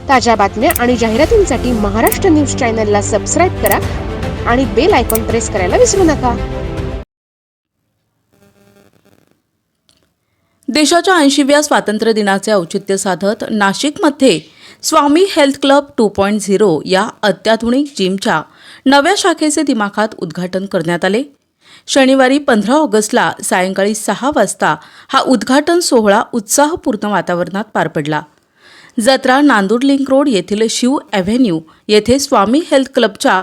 ताज्या बातम्या आणि जाहिरातींसाठी महाराष्ट्र न्यूज चॅनलला सबस्क्राईब करा आणि बेल आयकॉन प्रेस करायला विसरू नका. देशाच्या 80व्या स्वातंत्र्य दिनाचे औचित्य साधत नाशिकमध्ये स्वामी हेल्थ क्लब 2.0 या अत्याधुनिक जिमच्या नव्या शाखेचे दिमाखात उद्घाटन करण्यात आले. शनिवारी 15 ऑगस्टला सायंकाळी 6 वाजता हा उद्घाटन सोहळा उत्साहपूर्ण वातावरणात पार पडला. जत्रा नांदूर लिंक रोड येथील शिव ॲव्हेन्यू येथे स्वामी हेल्थ क्लबच्या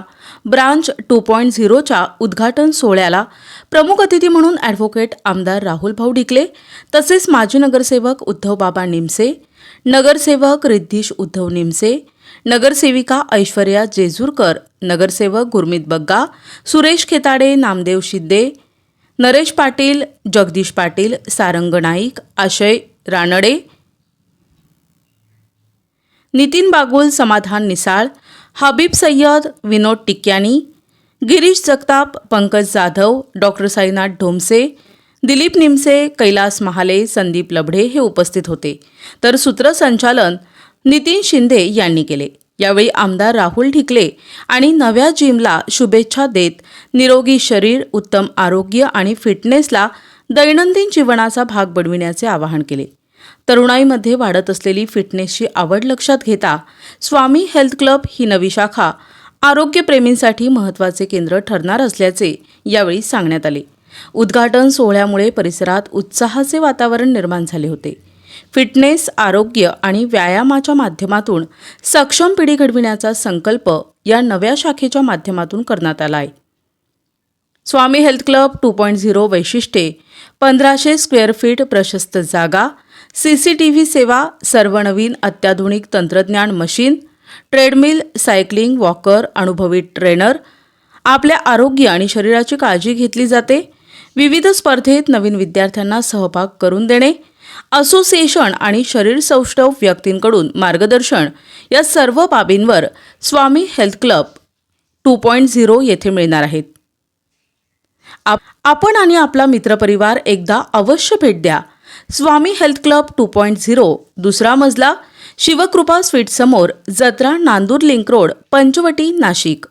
ब्रांच 2.0च्या उद्घाटन सोहळ्याला प्रमुख अतिथी म्हणून ॲडव्होकेट आमदार राहुल भाऊ ढिकले तसेच माजी नगरसेवक उद्धवबाबा निमसे, नगरसेवक रिद्धीश उद्धव निमसे, नगरसेविका ऐश्वर्या जेजूरकर, नगरसेवक गुरमीत बग्गा, सुरेश खेताडे, नामदेव शिद्दे, नरेश पाटील, जगदीश पाटील, सारंग नाईक, आशय रानडे, नितीन बागुल, समाधान निसाळ, हबीब सय्यद, विनोद टिक्यानी, गिरीश जगताप, पंकज जाधव, डॉक्टर साईनाथ ढोमसे, दिलीप निमसे, कैलास महाले, संदीप लबढे हे उपस्थित होते. तर सूत्रसंचालन नितीन शिंदे यांनी केले. यावेळी आमदार राहुल ढिकले आणि नव्या जिमला शुभेच्छा देत निरोगी शरीर, उत्तम आरोग्य आणि फिटनेसला दैनंदिन जीवनाचा भाग बनविण्याचे आवाहन केले. तरुणाईमध्ये वाढत असलेली फिटनेसची आवड लक्षात घेता स्वामी हेल्थ क्लब ही नवी शाखा आरोग्यप्रेमींसाठी महत्त्वाचे केंद्र ठरणार असल्याचे यावेळी सांगण्यात आले. उद्घाटन सोहळ्यामुळे परिसरात उत्साहाचे वातावरण निर्माण झाले होते. फिटनेस, आरोग्य आणि व्यायामाच्या माध्यमातून सक्षम पिढी घडविण्याचा संकल्प या नव्या शाखेच्या माध्यमातून करण्यात आला आहे. स्वामी हेल्थ क्लब 2.0 वैशिष्ट्ये: 1500 स्क्वेअर फीट प्रशस्त जागा, CCTV सेवा, सर्व नवीन अत्याधुनिक तंत्रज्ञान मशीन, ट्रेडमिल, सायकलिंग, वॉकर, अनुभवी ट्रेनर. आपल्या आरोग्य आणि शरीराची काळजी घेतली जाते. विविध स्पर्धेत नवीन विद्यार्थ्यांना सहभाग करून देणे, असोसिएशन आणि शरीर सौष्ठव व्यक्तींकडून मार्गदर्शन या सर्व बाबींवर स्वामी हेल्थ क्लब 2.0 येथे मिळणार आहेत. आपण आणि आपला मित्रपरिवार एकदा अवश्य भेट द्या. स्वामी हेल्थ क्लब 2.0, दुसरा मजला, शिवकृपा स्वीट समोर, जत्रा नांदूर लिंक रोड, पंचवटी, नाशिक.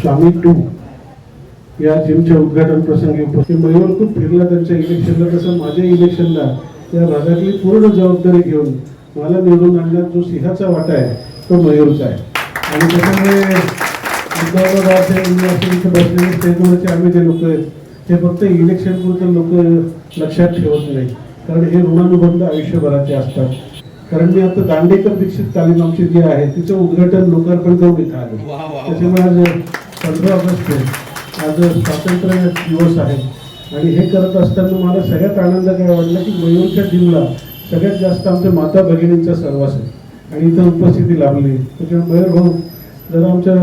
स्वामी 2 या जिमच्या उद्घाटन प्रसंगी उपस्थित. मयूर खूप फिरला त्यांच्या इलेक्शनला, तसं माझ्या इलेक्शनला या भागातली पूर्ण जबाबदारी घेऊन मला निवडून आणण्यात जो सिंहाचा वाटा आहे तो मयूरचा आहे. आणि त्याच्यामुळे उद्धवबाबा असेल, मी असेल, इथे बसलेले स्टेजवरचे आम्ही जे लोक आहेत ते फक्त इलेक्शन पुरतं लोक लक्षात ठेवत नाही, कारण हे ऋणानुबंध आयुष्यभराचे असतात. कारण मी आता दांडेकर दीक्षित तालीम आमची जी आहे तिचं उद्घाटन लोकार्पण करून इथं आलो. त्याच्यामुळे आज 15 ऑगस्ट आहे, आज स्वातंत्र्य दिवस आहे. आणि हे करत असताना मला सगळ्यात आनंद काय वाटला की मयूरच्या जिमला सगळ्यात जास्त आमच्या माता भगिनींचा सहवास आहे आणि इथं उपस्थिती लाभली. त्याच्यामुळे मयूर भाऊ जरा आमच्या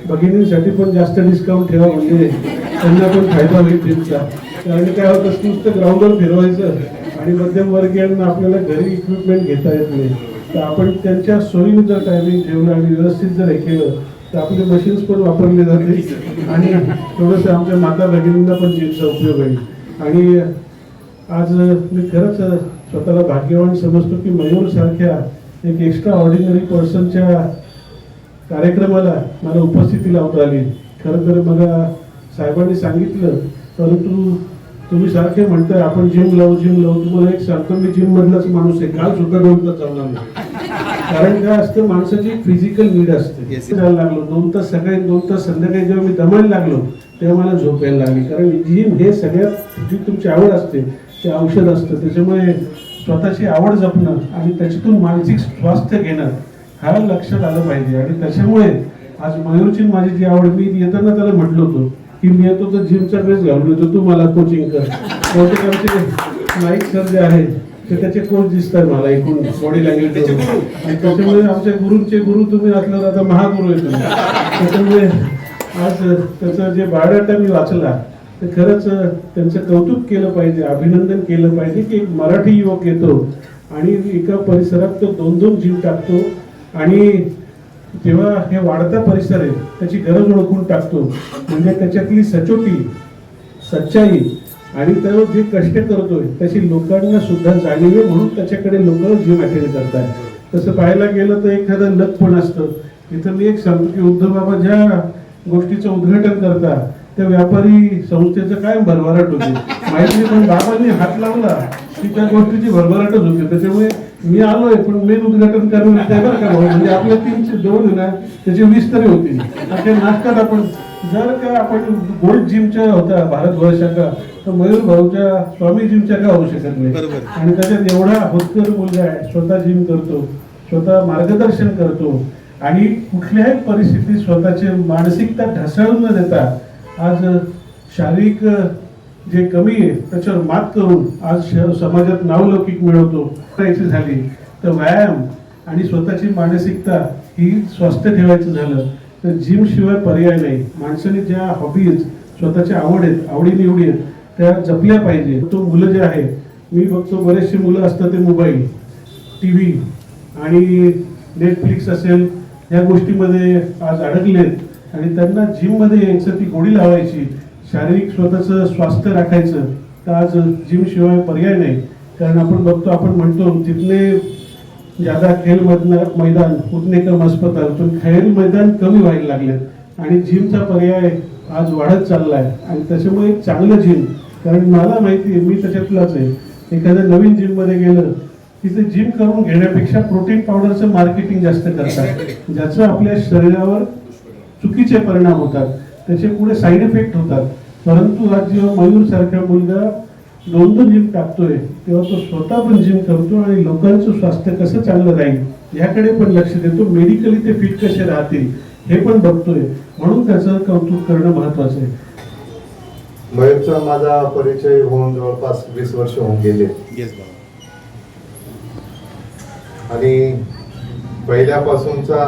भगिनींसाठी पण जास्त डिस्काउंट ठेवा, म्हणजे त्यांना पण फायदा होईल जिमचा. कारण काय होतं की नुसतं ग्राउंडवर फिरवायचं आणि मध्यमवर्गीयांना आपल्याला घरी इक्विपमेंट घेता येत नाही, तर आपण त्यांच्या सोयीनुसार टायमिंग ठेवलं आणि व्यवस्थित जर हे केलं तर आपले मशीन्स पण वापरले जाते आणि थोडंसं आमच्या माता भगिनींना पण जिमचा उपयोग होईल. आणि आज मी खरंच स्वतःला भाग्यवान समजतो की मयूर सारख्या एक एक्स्ट्रा ऑर्डिनरी पर्सनच्या कार्यक्रमाला मला उपस्थिती लावता आली. खरं तर मला साहेबांनी सांगितलं, परंतु तुम्ही सारखे म्हणताय आपण जिम लावू. तुम्हाला एक सांगतो, मी जिम मधलाच माणूस आहे. काल सुद्धा 2 तास चालणार नाही. कारण काय असतं, माणसाची फिजिकल नीड असते. जायला लागलो 2 तास सकाळी, 2 तास संध्याकाळी. जेव्हा मी दमायला लागलो तेव्हा मला झोप यायला लागली. कारण जिम हे सगळ्यात जी तुमची आवड असते ते औषध असतं. त्याच्यामुळे स्वतःची आवड जपणं आणि त्याच्यातून मानसिक स्वास्थ्य घेणं हा लक्षात आलं पाहिजे. आणि त्याच्यामुळे आज मयूरची माझी जी आवड, मी येताना त्याला म्हटलं होतं की मी येतो तर जिमचा ड्रेस घालून येतो, तू मला कोचिंग कर. बहुतेक आमचे नाईक सर जे आहे ते त्याचे कोच दिसतात मला एकूण बॉडी लँग्वेज. आणि त्याच्यामुळे आमच्या गुरूंचे गुरु तुम्ही असल्यावर आता महागुरू आहे तुम्ही. त्याच्यामुळे आज त्याचं जे बायोडाटा मी वाचला तर खरंच त्यांचं कौतुक केलं पाहिजे, अभिनंदन केलं पाहिजे की एक मराठी युवक येतो आणि एका परिसरात तो 2-2 जिम टाकतो आणि जेव्हा हे वाढता परिसर आहे त्याची गरज ओळखून टाकतो. म्हणजे त्याच्यातली सचोटी, सच्चाई आणि तो जे कष्ट करतोय त्याची लोकांना सुद्धा जाणीव आहे, म्हणून त्याच्याकडे लोक जिम अटेंड करतात. तसं पाहायला गेलं तर एखादं लक पण असतं. इथं मी एक सांगतो की उद्धव बाबा ज्या गोष्टीचं उद्घाटन करतात त्या व्यापारी संस्थेचं काय भरभराट होते माहिती नाही, पण बाबांनी हात लावला की त्या गोष्टीची भरभराटच होते. त्याच्यामुळे मी आलोय पण मेन उद्घाटन करून बरं का भाऊ, म्हणजे आपल्या 3-2 ना त्याचे 20 तरी होतील. अशा नाटकात आपण जर का आपण गोल्ड जिमच्या होता भारतभर का, तर मयूर भाऊच्या स्वामी जिमच्या का होऊ शकत नाही. आणि त्याच्यात एवढा होतकर मुलगा आहे, स्वतः जिम करतो, स्वतः मार्गदर्शन करतो आणि कुठल्याही परिस्थितीत स्वतःची मानसिकता ढासळून न देता आज शारीरिक जे कमी आहे त्याच्यावर मात करून आज समाजात नावलौकिक मिळवतो. करायची झाली तर व्यायाम आणि स्वतःची मानसिकता ही स्वस्थ ठेवायचं झालं तर जिम शिवाय पर्याय नाही. माणसाने ज्या हॉबीज, स्वतःच्या आवडीनिवडी आहेत त्या जपल्या पाहिजे. तो मुलं जे आहे, मी बघतो बरेचसे मुलं असतात ते मोबाईल, TV आणि नेटफ्लिक्स असेल या गोष्टीमध्ये आज अडकलेत आणि त्यांना जिममध्ये यायचं, ती गोडी लावायची, शारीरिक स्वतःचं स्वास्थ्य राखायचं, तर आज जिम शिवाय पर्याय नाही. कारण आपण बघतो, आपण म्हणतो तिथले ज्यादा खेळ मैदान उतने कम अस्पताल, पण खेळ मैदान कमी व्हायला लागलेत आणि जिमचा पर्याय आज वाढत चालला आहे. आणि त्याच्यामुळे एक चांगलं जिम, कारण मला माहिती आहे मी त्याच्यातलाच आहे, एखाद्या नवीन जिममध्ये गेलं तिथे जिम करून घेण्यापेक्षा प्रोटीन पावडरचं मार्केटिंग जास्त करतात, ज्याचं आपल्या शरीरावर चुकीचे परिणाम होतात, त्याचे पुढे साईड इफेक्ट होतात. परंतु आज जेव्हा मयूर सारखा मुलगा 2 जिम टाकतोय तेव्हा तो स्वतः पण जिम करतो आणि लोकांचं स्वास्थ्य कसं चांगलं राहील याकडे पण लक्ष देतो. मेडिकली ते फिट कसे राहतील हे पण बघतोय, म्हणून त्याचं कौतुक करणं महत्वाचं आहे. मयूरचा माझा परिचय होऊन जवळपास 20 वर्ष होऊन गेले आणि पहिल्यापासूनचा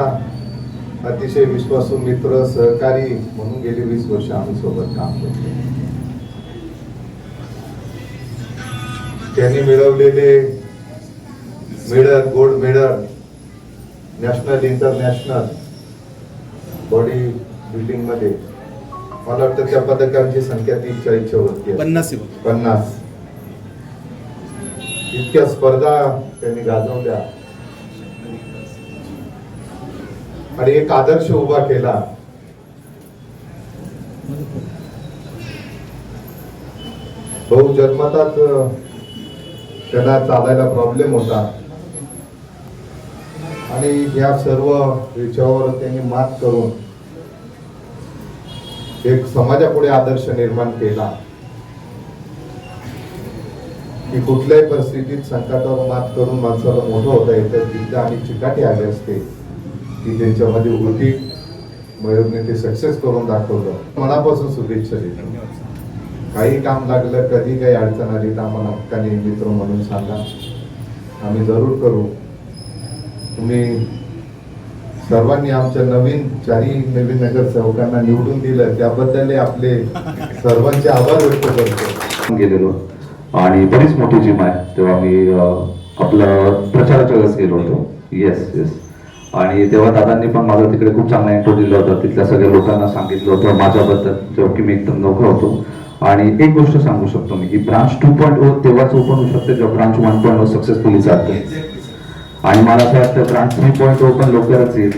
अतिशय विश्वासू मित्र, सहकारी म्हणून गेली 20 वर्ष आम्ही सोबत काम करतो. त्यांनी मिळवलेले medal, gold medal, national, international body building मध्ये मला वाटतं त्या पदकांची संख्या 43 होती, 50. इतक्या स्पर्धा त्यांनी गाजवल्या आणि एक आदर्श उभा केला भाऊ जन्मताच त्याला चालायला प्रॉब्लेम होता आणि या सर्व विषयावर त्यांनी मात करून एक समाजापुढे आदर्श निर्माण केला की कुठल्याही परिस्थितीत संकटावर मात करून माणसाला मोठं होता येतं. जिद्द आणि चिकाटी आले असते की त्यांच्यामध्ये होती, मयूरने ते सक्सेस करून दाखवलं. मनापासून शुभेच्छा देतो. काही काम लागलं, कधी काही अडचण आली तर आम्हाला हक्काने मित्र म्हणून सांगा, आम्ही जरूर करू. तुम्ही सर्वांनी आमच्या चारही नवीन नगरसेवकांना निवडून दिलं त्याबद्दल आपले सर्वांचे आभार व्यक्त करतो. गेलेलो आणि बरीच मोठी जिम आहे, तेव्हा मी आपलं प्रचाराच्या वेळेस गेलो होतो. येस आणि तेव्हा दादांनी पण माझा तिकडे खूप चांगला इंट्रो दिला होता. तिथल्या सगळ्या लोकांना सांगितलं होतं माझ्याबद्दल, जेव्हा की मी एकदम नवखा होतो. आणि एक गोष्ट सांगू शकतो मी की ब्रांच 2.0 तेव्हाच ओपन होऊ शकते जेव्हा ब्रांच 1.0 सक्सेसफुली चालते. आणि मला असं वाटतं ब्रांच 3.0 पण लवकरच येईल.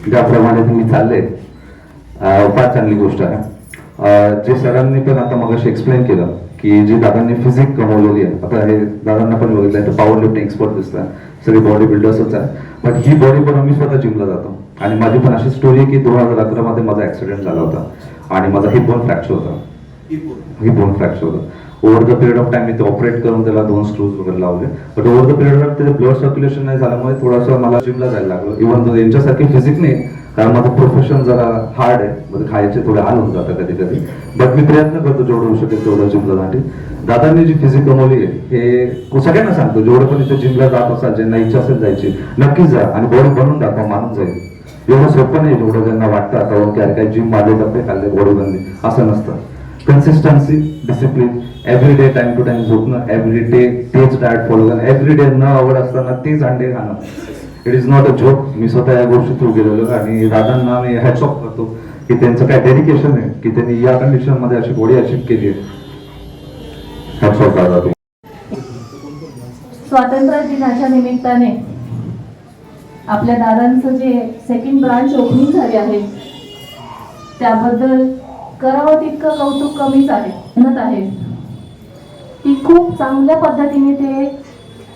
ज्याप्रमाणे तुम्ही चालले फार चांगली गोष्ट आहे. जे सरांनी पण आता मगाशी एक्सप्लेन केलं की जी दादांनी फिजिक कमवलेली आहे, आता हे दादांना पण बघितलं तर पॉवर लिफ्टिंग एक्सपर्ट दिसत आहे, सगळे बॉडी बिल्डर्सच आहे. बट ही बॉडी पण मी स्वतः जिमला जातो. आणि माझी पण अशी स्टोरी आहे की 2011 मध्ये माझा ऍक्सिडेंट झाला होता आणि माझा हिप बोन फ्रॅक्चर होता. Over the period of time मी ते ऑपरेट करून त्याला 2 स्क्रूज वगैरे लावले. But over the period of त्याचे ब्लड सर्क्युलेशन नाही झाल्यामुळे थोडंसं मला जिमला जायला लागलं. इव्हन दो यांच्यासारखी फिजिक नाही, कारण माझं प्रोफेशन जरा हार्ड आहे, म्हणजे खायचे थोडे हाल होऊन जातात कधी कधी. बट मी प्रयत्न करतो जेवढं होऊ शकेल तेवढं जिमला जाण्यासाठी. दादांनी जी फिजिक कमवली आहे हे सगळ्यांना सांगतो, जेवढं पण इथे जिमला जात असाल, ज्यांना इच्छा असेल जायची, नक्कीच जा आणि बॉडी बनवून दाखवा, मानून जाईल. एवढं सोपं नाही जेवढं ज्यांना वाटतं आता की काय जिम मारले टप्पे खाल्ले बॉडी बनली, असं नसतं. Consistency, discipline, every day time to time झोपणं, एव्हरी डे तेच डाएट फॉलो करणं, एव्हरी डे न आवड असताना तेच अंडे खाणं. It is not a joke. मी स्वतः या गोष्टी थ्रू गेलेलो आणि दादांना मी हॅट्स ऑफ करतो की त्यांचं काय डेडिकेशन आहे की त्यांनी या कंडिशन मध्ये अशी बॉडी अचीव केली आहे. हॅट्स ऑफ दादा. स्वातंत्र्य दिनाच्या निमित्ताने आपल्या दादांचं जे सेकंड ब्रांच ओपनिंग झाली आहे त्याबद्दल करावं तितकं कौतुक कमीच आहे. म्हणत आहे की खूप चांगल्या पद्धतीने ते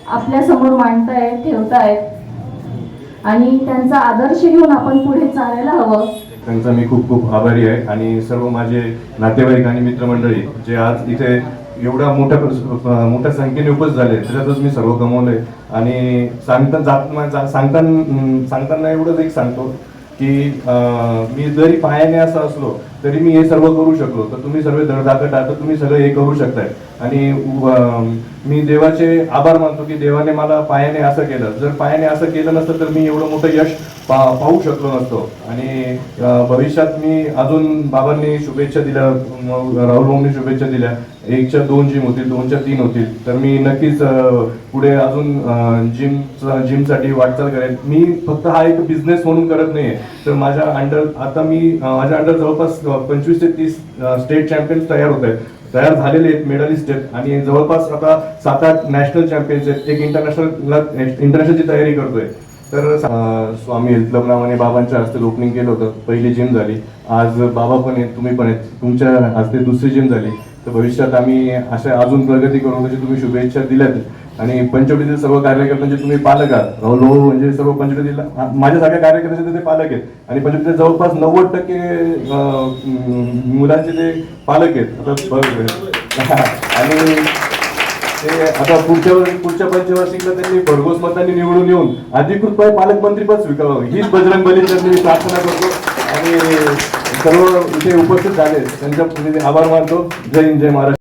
आपल्या समोर मांडतायत, ठेवतायत आणि त्यांचा आदर्श घेऊन आपण पुढे चालायला हवं. त्यांचा मी खूप खूप आभारी आहे. आणि सर्व माझे नातेवाईक आणि मित्रमंडळी जे आज इथे एवढ्या मोठ्या संख्येने उपस्थित झाले, त्याच्यातच मी सर्व कमवलंय. आणि सांगताना एवढंच एक सांगतो की मी जरी पायाने असं असलो तरी मी हे सर्व करू शकलो, तर तुम्ही सर्व धडधाकट आहात, तर तुम्ही सगळं हे करू शकताय. आणि मी देवाचे आभार मानतो की देवाने मला पायाने असं केलं. जर पायाने असं केलं नसतं तर मी एवढं मोठं यश पाहू शकलो नसतो. आणि भविष्यात मी अजून बाबांनी शुभेच्छा दिल्या, राहुल भाऊंनी शुभेच्छा दिल्या, 1च्या 2 जिम होतील, 2च्या 3 होतील, तर मी नक्कीच पुढे अजून जिमसाठी वाटचाल करेन. मी फक्त हा एक बिझनेस म्हणून करत नाहीये, तर माझ्या अंडर जवळपास 25 ते 30 स्टेट चॅम्पियन्स तयार झालेले आहेत, मेडलिस्ट आहेत. आणि जवळपास आता 7-8 नॅशनल चॅम्पियन्स आहेत. एक इंटरनॅशनलची तयारी करतोय. तर स्वामी हेल्थ क्लब नावाने बाबांच्या हस्ते ओपनिंग केलं होतं, पहिली जिम झाली. आज बाबा पण आहेत, तुम्ही पण आहेत, तुमच्या हस्ते दुसरी जिम झाली. तर भविष्यात आम्ही अशा अजून प्रगती करू अशी तुम्ही शुभेच्छा दिल्यात. आणि पंचवटीतील सर्व कार्यकर्त्यांचे तुम्ही पालक आहात. राहुल भाऊ म्हणजे सर्व पंचवटीला माझ्यासारख्या कार्यकर्त्यांचे ते पालक आहेत. आणि पंचवटीचे जवळपास 90% मुलांचे ते पालक आहेत. आणि ते आता पुढच्या पंचवार्षिकला त्यांनी भरघोस मतांनी निवडून येऊन अधिकृतपणे पालकमंत्रीपद स्वीकारावं हीच बजरंग बलींची मी प्रार्थना करतो. आणि सर्व इथे उपस्थित झाले त्यांच्या आभार मानतो. जय हिंद, जय महाराष्ट्र.